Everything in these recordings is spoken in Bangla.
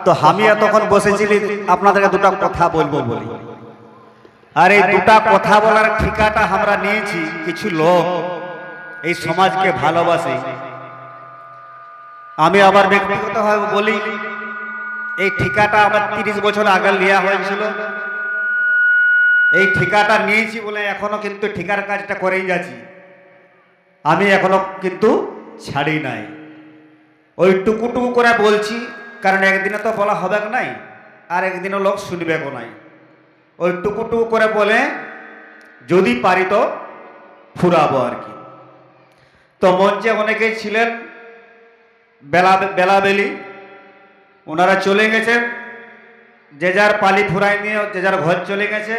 তো আমি তখন বসেছিলি আপনাদেরকে দুটা কথা বলবো বলি। আর এই দুটা কথা বলার ঠিকাটা আমরা নিয়েছি কিছু লোক এই সমাজকে ভালোবাসে। আমি আবার ব্যক্তিগতভাবে বলি, এই ঠিকাটা আমার 30 বছর আগে নেওয়া হয়েছিল। এই ঠিকাটা নিয়েছি বলে এখনো কিন্তু ঠিকার কাজটা করেই যাচ্ছি। আমি এখনো কিন্তু ছাড়ি নাই। ওই টুকুটুকু করে বলছি, কারণ একদিনে তো বলা হবে নাই, আর একদিনও লোক শুনবে নাই। ওই টুকুটুকু করে বলে যদি পারি তো ফুরাবো আর কি। তো মঞ্চে অনেকেই ছিলেন, বেলাবেলি ওনারা চলে গেছেন, যে যার পালি ফুরাই নিয়ে যে যার ঘর চলে গেছে।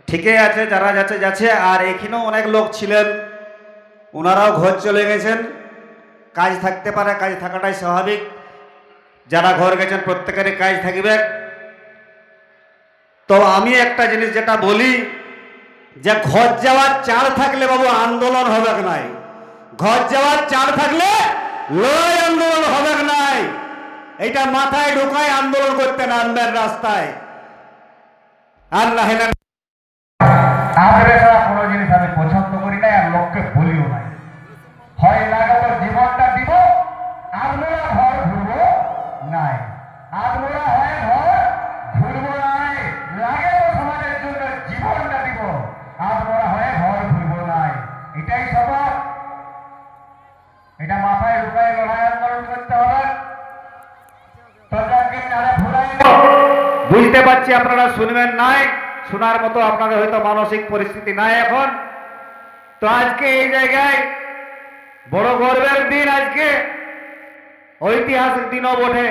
ঠিকই আছে, যারা যাচ্ছে যাচ্ছে। আর এখানেও অনেক লোক ছিলেন, ওনারাও ঘর চলে গেছেন। কাজ থাকতে পারে, কাজ থাকাটাই স্বাভাবিক। যারা ঘর গেছেন প্রত্যেকেরই কাজ থাকবে। তো আমি একটা জিনিস যেটা বলি, যে ঘর যাওয়ার চাল থাকলে বাবু আন্দোলন হবে নাই। ঘর যাওয়ার চাল থাকলে লড়াই আন্দোলন হবে নাই। এইটা মাথায় ঢোকায় আন্দোলন করতে নামবেন রাস্তায়। আর না হেনা কোনো জিনিস আমি পছন্দ করি নাই, আর লোককে বলিও নাই। হয় লাগাবো জীবনটা দিব, আমরা ঘর ঘুরবো নাই। আমরা হয় ঘর ঘুরবো নাই, লাগাবো সমাজের জন্য জীবনটা দিব, আমরা হয় ঘর ঘুরবো নাই। এটাই স্বভাব। এটা মাথায় ঢুকায় লড়াই আন্দোলন করতে হবে। বুঝতে পারছি আপনারা শুনবেন নাই, শোনার মতো আপনাদের হয়তো মানসিক পরিস্থিতি নাই এখন। তো আজকে এই জায়গায় বড় গর্বের দিন, আজকে ঐতিহাসিক দিনও বটে।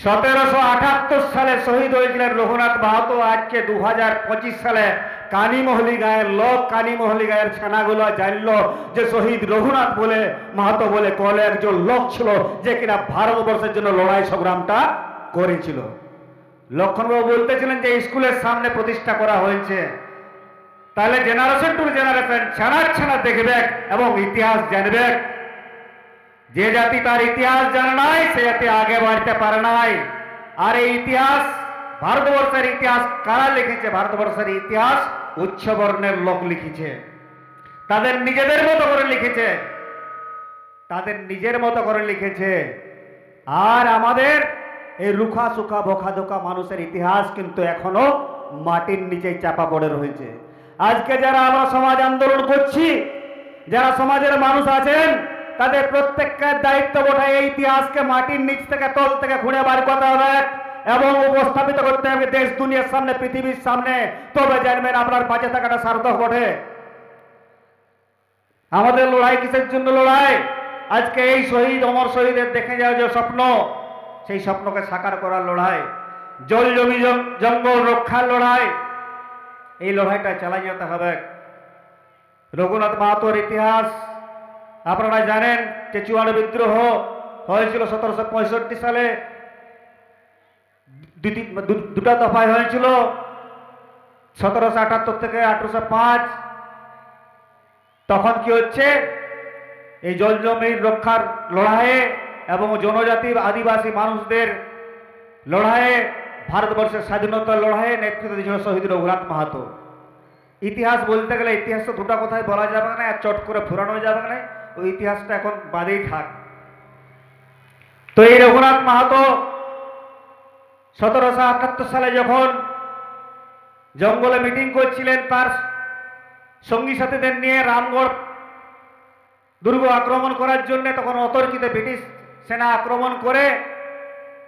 1778 সালে শহীদ হয়েছিলেন রঘুনাথ মাহাতো। আজকে 2025 সালে কানিমহলি গায়ের লোক, কানিমহলি গায়ের ছানাগুলো জানলো যে শহীদ রঘুনাথ বলে মাহাতো বলে কলে একজন লোক ছিল, যে কিনা ভারতবর্ষের জন্য লড়াই সংগ্রামটা করেছিল। লক্ষণবাবু বলতেছিলেন যে স্কুলের সামনে প্রতিষ্ঠা করা হয়েছে, তাহলে জেনারেশন টু জেনারেশন ছানার ছানা দেখবে এবং ইতিহাস জানবে। যে জাতি তার ইতিহাস জানে নাই, সে জাতি আগে বাড়তে পারে নাই। আর এই ইতিহাস, ভারতবর্ষের ইতিহাস কারা লিখেছে? ভারতবর্ষের ইতিহাস উচ্চ বর্ণের লোক লিখেছে, তাদের নিজেদের মতো করে লিখেছে, তাদের নিজের মতো করে লিখেছে। আর আমাদের এই রুখা সুখা বোখা ধোকা মানুষের ইতিহাস কিন্তু এখনো মাটির নিচে চাপা পড়ে রয়েছে। আজকে যারা আমরা সমাজ আন্দোলন করছি, যারা সমাজের মানুষ আছেন, তাদের প্রত্যেকের দায়িত্ব বটে এই ইতিহাসকে মাটির নিচ থেকে, তল থেকে খুঁড়ে বার করতে হবে এবং উপস্থাপিত করতে হবে দেশ দুনিয়ার সামনে, পৃথিবীর সামনে। তবে জানবেন আপনার বাঁচে থাকাটা সার্থক বটে। আমাদের লড়াই কিসের জন্য লড়াই? আজকে এই শহীদ, অমর শহীদের দেখে যাওয়া যে স্বপ্ন, সেই স্বপ্নকে সাকার করার লড়াই, জল জমি জঙ্গল রক্ষার লড়াই। এই লড়াইটা চালাই যেতে হবে। রঘুনাথ মাহাতোর ইতিহাস আপনারা জানেন, চেচুয়াড় বিদ্রোহ হয়েছিল 1765 সালে। দুটা দফায় হয়েছিল, 1778 থেকে 1805। তখন কি হচ্ছে, এই জল জমির রক্ষার লড়াইয়ে এবং জনজাতি আদিবাসী মানুষদের লড়াইয়ে, ভারতবর্ষের স্বাধীনতার লড়াইয়ে নেতৃত্ব দিয়েছিল শহীদ রঘুনাথ মাহাতো। ইতিহাস বলতে গেলে ইতিহাস তো দুটা কথাই বলা যাবে না, আর চট করে ফুরানো যাবে না। ওই ইতিহাসটা এখন বাদেই থাক। তো এই রঘুনাথ মাহাতো 1778 সালে যখন জঙ্গলে মিটিং করছিলেন তার সঙ্গী সাথীদের নিয়ে রামগড় দুর্গ আক্রমণ করার জন্য, তখন অতর্কিত ব্রিটিশ সেনা আক্রমণ করে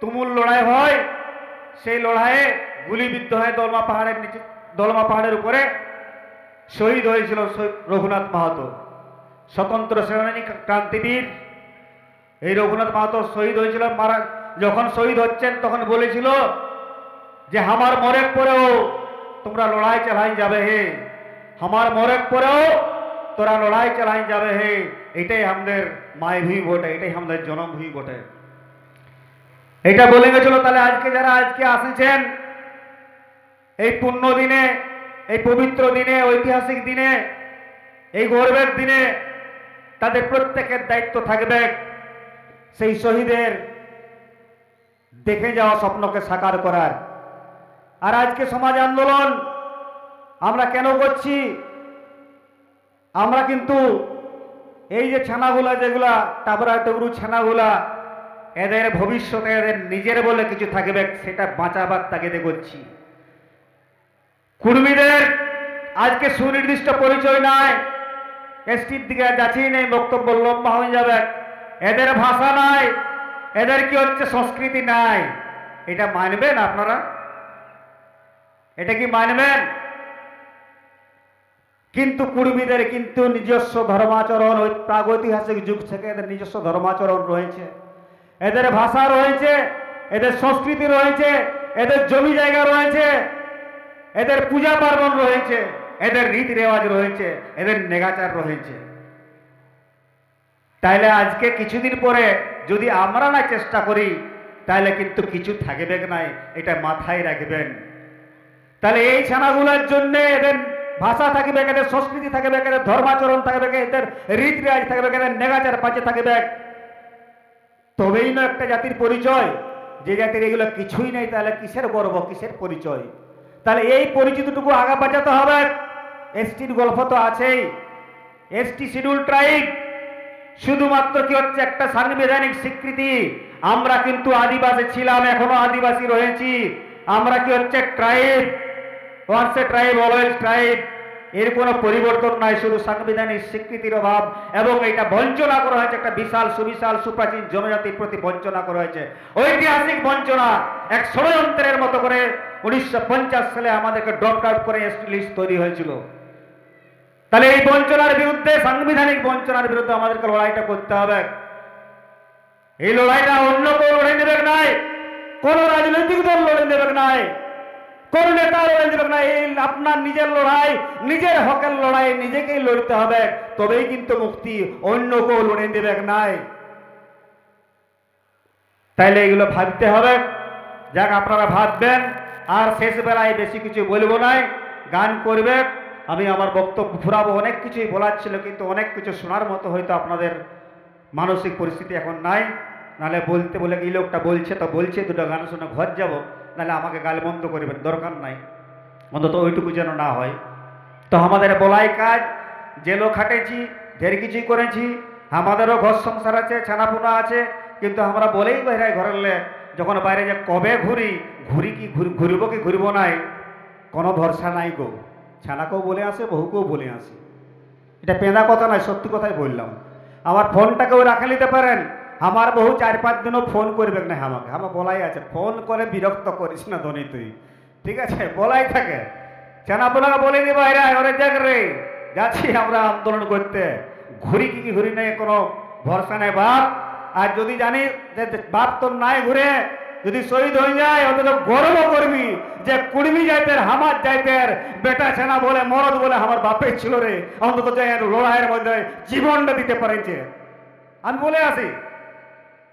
তুমুল লড়াই হয়। সেই লড়াইয়ে গুলিবিদ্ধ হয়ে দলমা পাহাড়ের নিচে, দলমা পাহাড়ের উপরে শহীদ হয়েছিল রঘুনাথ মাহাতো, স্বতন্ত্র সেনানী ক্রান্তিবীর। এই রঘুনাথ মাহাতো শহীদ হয়েছিল। যখন শহীদ হচ্ছেন তখন বলেছিল যে আমার মরের পরেও তোমরা লড়াই চালাই যাবে হে, আমার মরের পরেও তোরা লড়াই চালাই যাবে হে। এটাই আমাদের মায়ভূমি বটে, এটাই আমাদের জন্মভূমি বটে। এটা বলে গেছিল। তাহলে আজকে যারা আজকে আসেছেন এই পুণ্য দিনে, এই পবিত্র দিনে, ঐতিহাসিক দিনে, এই গর্বের দিনে, তাদের প্রত্যেকের দায়িত্ব থাকবে সেই শহীদের দেখে যাওয়া স্বপ্নকে সাকার করার। আর আজকে সমাজ আন্দোলন আমরা কেন করছি? আমরা কিন্তু এই যে ছানাগুলা, যেগুলা টাবরা টবরু ছানাগুলা, এদের ভবিষ্যতে এদের নিজের বলে কিছু থাকবে, সেটা বাঁচাবার তাগিদে করছি। কুর্মীদের আজকে সুনির্দিষ্ট পরিচয় নাই, এসটির দিকে যাচ্ছেই নেই, বক্তব্য লম্বা হয়ে যাবে। এদের ভাষা নাই, এদের কি হচ্ছে সংস্কৃতি নাই। এটা মানবেন আপনারা? এটা কি মানবেন? কিন্তু কুর্মীদের কিন্তু নিজস্ব ধর্মাচরণ, ওই প্রাগৈতিহাসিক যুগ থেকে এদের নিজস্ব ধর্মাচরণ রয়েছে, এদের ভাষা রয়েছে, এদের সংস্কৃতি রয়েছে, এদের জমি জায়গা রয়েছে, এদের পূজা পার্বণ রয়েছে, এদের রীতি রেওয়াজ রয়েছে, এদের নেগাচার রয়েছে। তাইলে আজকে কিছুদিন পরে যদি আমরা না চেষ্টা করি, তাহলে কিন্তু কিছু থাকবে নাই, এটা মাথায় রাখবেন। তাহলে এই ছানাগুলোর জন্য এদের ভাষা থাকবে, এদের সংস্কৃতি থাকবে, এদের ধর্মাচরণ থাকবে, এদের রীতি রেওয়াজ থাকবে, এদের নেগাচার পাচে থাকবে, তবেই না একটা জাতির পরিচয়। যে জাতির এগুলো কিছুই নেই, তাহলে কিসের গর্ব, কিসের পরিচয়? তাহলে এই পরিচিতিটুকু আগা বাঁচাতে হবে। এসটির গল্প তো আছেই। এসটি শিডিউল ট্রাইব শুধুমাত্র কি হচ্ছে একটা সাংবিধানিক স্বীকৃতি। আমরা কিন্তু আদিবাসী ছিলাম, এখনো আদিবাসী রয়েছি। আমরা কি হচ্ছে tribe, once a tribe always tribe. এর কোনো পরিবর্তন নাই, শুধু সাংবিধানিক স্বীকৃতির অভাব। এবং এটা বঞ্চনা করা হয়েছে, একটা বিশাল সুবিশাল সুপ্রাচীন জনজাতির প্রতি বঞ্চনা করা হয়েছে, ঐতিহাসিক বঞ্চনা। এক ষড়যন্ত্রের মতো করে 1950 সালে আমাদেরকে ড্রপ আউট করে এসটি লিস্ট তৈরি হয়েছিল। তাহলে এই বঞ্চনার বিরুদ্ধে, সাংবিধানিক বঞ্চনার বিরুদ্ধে আমাদেরকে লড়াইটা করতে হবে। এই লড়াইটা অন্য কেউ লড়াই দেবে নাই, কোন রাজনৈতিক দল লড়াই দেবে নাই, কোন নেতা লড়াই দেবে নাই। এই আপনার নিজের লড়াই, নিজের হকের লড়াই নিজেকেই লড়তে হবে, তবেই কিন্তু মুক্তি, অন্য কেউ লড়াই দেবে নাই। তাইলে এগুলো ভাবতে হবে। যাক, আপনারা ভাববেন। আর শেষ বেলায় বেশি কিছু বলবো নাই, গান করবে। আমি আমার বক্তব্য ফুরাবো, অনেক কিছুই বলার ছিল, কিন্তু অনেক কিছু শোনার মতো হয়তো আপনাদের মানসিক পরিস্থিতি এখন নাই। নাহলে বলতে বলে এই লোকটা বলছে তো বলছে, দুটো গান শুনে ঘর যাব, নাহলে আমাকে গাল বন্ধ করবেন, দরকার নাই। অন্তত ওইটুকু যেন না হয়। তো আমাদের বলাই কাজ, জেলও খাটেছি, ঢের কিছুই করেছি, আমাদেরও ঘর সংসার আছে, ছানাপোনা আছে, কিন্তু আমরা বলেই বাইরে ঘরের যখন বাইরে যে কবে ঘুরি কি ঘুরব কি ঘুরবো নাই, কোনো ভরসা নাই গো। ছানাকেও বলে আসে, বহুকেও বলে আসে। এটা পেঁদা কথা নয়, সত্যি কথাই বললাম। আমার ফোনটাকেও রাখে নিতে পারেন, আমার বহু 4-5 দিনও ফোন করবে না আমাকে, আমার বলাই আছে, ফোন করে বিরক্ত করিস না ধনী তুই, ঠিক আছে? বলাই থাকে, ছানাপোলাকে বলে দিই বাইরে ওরে দেখ রে, যাচ্ছি আমরা আন্দোলন করতে, ঘুরি কি ঘুরি নেই, কোনো ভরসা নেই বাপ। আর যদি জানি যে বাপ তোর নাই ঘুরে, যদি শহীদ হয়ে যায়, অন্তত গর্ব করবি যে কুর্মী জাতের, হামার জাতের বেটা ছেনা বলে, মরদ বলে আমার বাপের ছিল রে, অন্তত যে লড়াইয়ের মধ্যে জীবনটা দিতে পারেছে। আমি বলে আসি।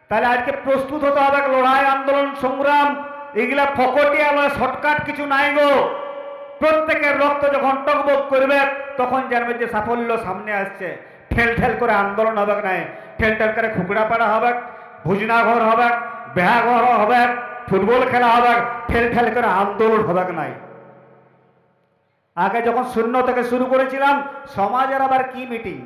তাহলে আজকে প্রস্তুত হতে হবে। লড়াই, আন্দোলন, সংগ্রাম এগুলা ফকটিয়া নয়, শর্টকাট কিছু নাই গো। প্রত্যেকের রক্ত যখন টকবক করবে, তখন জানবে যে সাফল্য সামনে আসছে। ঠেল ঠেল করে আন্দোলন হবে নাই, ঠেল ঠেল করে খুকড়া পাড়া হবে, ভুজনা ঘর হবে, বেহা ঘর হবে, ফুটবল খেলা হবে, ঠেল ঠেল করে আন্দোলন হবে নাই। আগে যখন শূন্য থেকে শুরু করেছিলাম, সমাজের আবার কি মিটিং,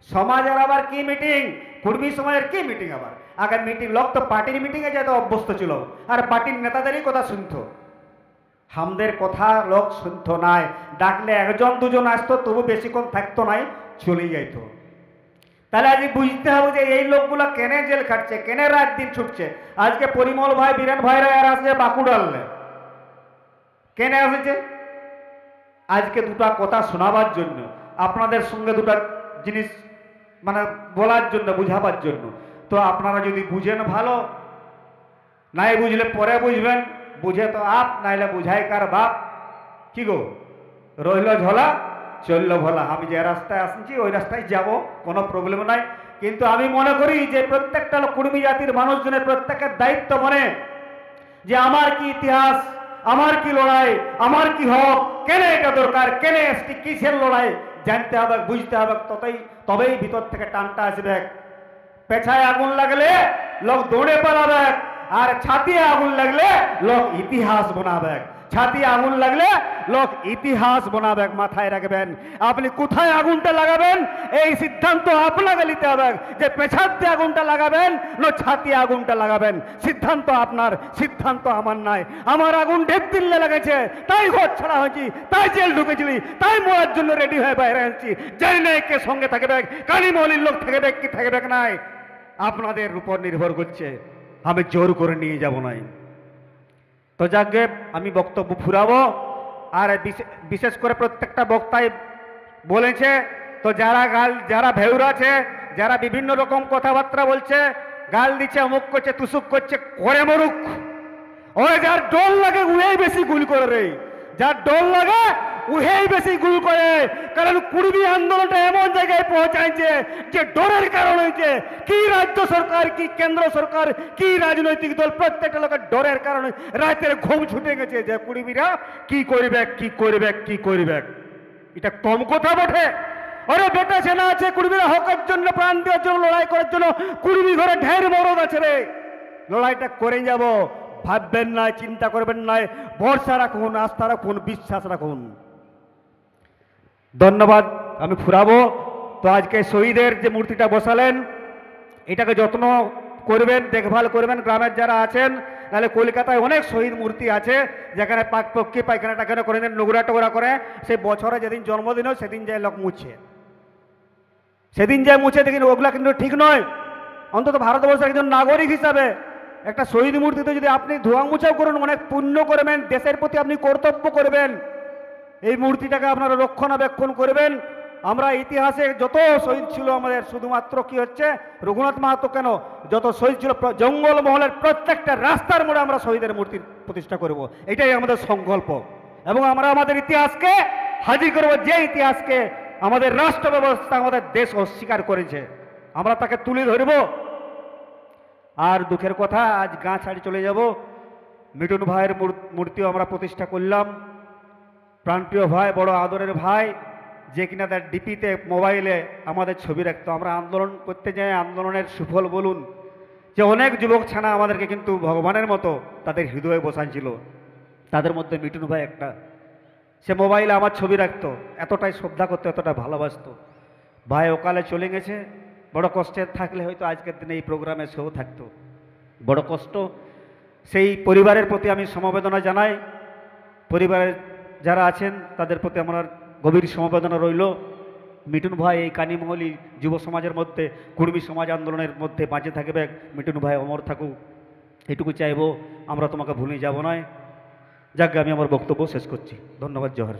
সমাজের আবার কি মিটিং, কুর্মী সমাজের কি মিটিং আবার। আগে মিটিং, লোক তো পার্টির মিটিংয়ে যেতে অভ্যস্ত ছিল, আর পার্টির নেতাদেরই কথা শুনত, হামদের কথা লোক শুনত নাই। ডাকলে 1-2 আসতো, তবু বেশিক্ষণ থাকতো নাই, চলে যাইত। তাহলে আজ বুঝতে হবে যে এই লোকগুলো কেনে জেল খাটছে, কেনে রাত দিন ছুটছে। আজকে পরিমল ভাই, বীরেন ভাইরা আর আসছে বাঁকুড়ালে, কেনে আসছে? আজকে দুটা কথা শোনাবার জন্য, আপনাদের সঙ্গে দুটা জিনিস মানে বলার জন্য, বুঝাবার জন্য। তো আপনারা যদি বুঝেন ভালো, নাই বুঝলে পরে বুঝবেন। বুঝে তো আপ, নাইলে বুঝাই কার বাপ। কি গো, রইল ঝোলা চললো ভোলা। আমি যে রাস্তায় আসছি ওই রাস্তায় যাব, কোনো প্রবলেম নাই। কিন্তু আমি মনে করি যে প্রত্যেকটা কুর্মী জাতির মানুষজনের প্রত্যেকের দায়িত্ব মনে, যে আমার কি ইতিহাস, আমার কি লড়াই, আমার কি হক, কেন এটা দরকার, কেন এসটি কিসের লড়াই জানতে হবে, বুঝতে হবে। তবেই ভিতর থেকে টানটা আসবে। পেছায় আগুন লাগলে লোক দৌড়ে পালাবে, আর ছাতিয়ে আগুন লাগলে লোক ইতিহাস বানাবে। ছাতিয়ে আগুন লাগলে লোক ইতিহাস বানাবে, মাথায় রাখবেন। আপনি কোথায় আগুনটা লাগাবেন এই সিদ্ধান্ত আপনাকে নিতে হবে, যে পেছাতে আগুনটা লাগাবেন না ছাতিয়ে আগুনটা লাগাবেন। সিদ্ধান্ত আপনার, সিদ্ধান্ত আমার নয়। আমার আগুন ঢেপ দিল্লে লেগেছে, তাই ঘর ছাড়া হয়েছি, তাই জেল ঢুকেছিলি, তাই মরার জন্য রেডি হয়ে বাইরে আনছি। জানি না কে সঙ্গে থাকবে, কালীমহলির লোক থাকবে কি থাকবে নাই, আপনাদের উপর নির্ভর করছে। আমি জোর করে নিয়ে যাব নাই। তো যাকে আমি বক্তব্য ফুরাবো। আর বিশেষ করে প্রত্যেকটা বক্তাই বলেছে, তো যারা ভেউর আছে, যারা বিভিন্ন রকম কথাবার্তা বলছে, গাল দিচ্ছে, অমুক করছে, তুসুক করছে, করে মরুক। ওরে যার ডর লাগে উহেই বেশি গুল করে রে, যার ডর লাগে উহেই বেশি গুল করে। কারণ কুড়বি আন্দোলনটা এমন জায়গায় পৌঁছাইছে যে ডরের কারণ হয়েছে। কি রাজ্য সরকার, কি কেন্দ্র সরকার, কি রাজনৈতিক দল, প্রত্যেকটা লোকের ডরের কারণে রাতের ঘুম ছুটে গেছে যে কুড়বিরা কি করবে, কি করবে, কি করবে। এটা কম কথা বটে। আরে বেটা সেনা আছে, কুড়বিরা হকের জন্য, প্রাণ দেওয়ার জন্য, লড়াই করার জন্য কুড়বি ঘরে ঢের মরদ আছে রে। লড়াইটা করে যাব, ভাববেন না, চিন্তা করবেন না, ভরসা রাখুন, আস্থা রাখুন, বিশ্বাস রাখুন। ধন্যবাদ। আমি ফুরাবো। তো আজকে শহীদের যে মূর্তিটা বসালেন, এটাকে যত্ন করবেন, দেখভাল করবেন গ্রামের যারা আছেন। নাহলে কলকাতায় অনেক শহীদ মূর্তি আছে যেখানে পাকপক্ষী পায়খানা টাখানা করে দেন, নোংরা টোংরা করে। সেই বছরে যেদিন জন্মদিন হয় সেদিন যায় লোক মুছে, সেদিন যায় মুছে। দেখুন ওগুলা কিন্তু ঠিক নয়। অন্তত ভারতবর্ষের একজন নাগরিক হিসাবে একটা শহীদ মূর্তিতে যদি আপনি ধোয়া মুছাও করুন, অনেক পুণ্য করবেন, দেশের প্রতি আপনি কর্তব্য করবেন। এই মূর্তিটাকে আপনারা রক্ষণাবেক্ষণ করবেন। আমরা ইতিহাসে যত শহীদ ছিল আমাদের, শুধুমাত্র কি হচ্ছে রঘুনাথ মাহাতো কেন, যত শহীদ ছিল জঙ্গলমহলের প্রত্যেকটা রাস্তার মোড়ে আমরা শহীদের মূর্তির প্রতিষ্ঠা করব। এটাই আমাদের সংকল্প। এবং আমরা আমাদের ইতিহাসকে হাজির করব, যে ইতিহাসকে আমাদের রাষ্ট্র ব্যবস্থা, আমাদের দেশ অস্বীকার করেছে, আমরা তাকে তুলে ধরব। আর দুঃখের কথা, আজ গাঁ ছাড়ি চলে যাব। মিটন ভাইয়ের মূর্তিও আমরা প্রতিষ্ঠা করলাম। প্রাণপ্রিয় ভাই, বড় আদরের ভাই, যে কিনা তার ডিপিতে মোবাইলে আমাদের ছবি রাখতো। আমরা আন্দোলন করতে যাই, আন্দোলনের সুফল বলুন, যে অনেক যুবক ছানা আমাদেরকে কিন্তু ভগবানের মতো তাদের হৃদয়ে বসাইছিল। তাদের মধ্যে মিটুন ভাই একটা। সে মোবাইলে আমার ছবি রাখতো, এতটাই শ্রদ্ধা করতো, এতটা ভালোবাসতো। ভাই অকালে চলে গেছে। বড় কষ্টে থাকলে হয়তো আজকের দিনে এই প্রোগ্রামে সেও থাকতো। বড় কষ্ট। সেই পরিবারের প্রতি আমি সমবেদনা জানাই। পরিবারের যারা আছেন তাদের প্রতি আমার গভীর সমবেদনা রইল। মিটুন ভাই এই কানিমহলি যুব সমাজের মধ্যে, কুর্মী সমাজ আন্দোলনের মধ্যে বাঁচে থাকবে। মিটুন ভাই অমর থাকুক, এটুকু চাইবো। আমরা তোমাকে ভুলে যাব নয়। যাক, আমি আমার বক্তব্য শেষ করছি। ধন্যবাদ। জোহার।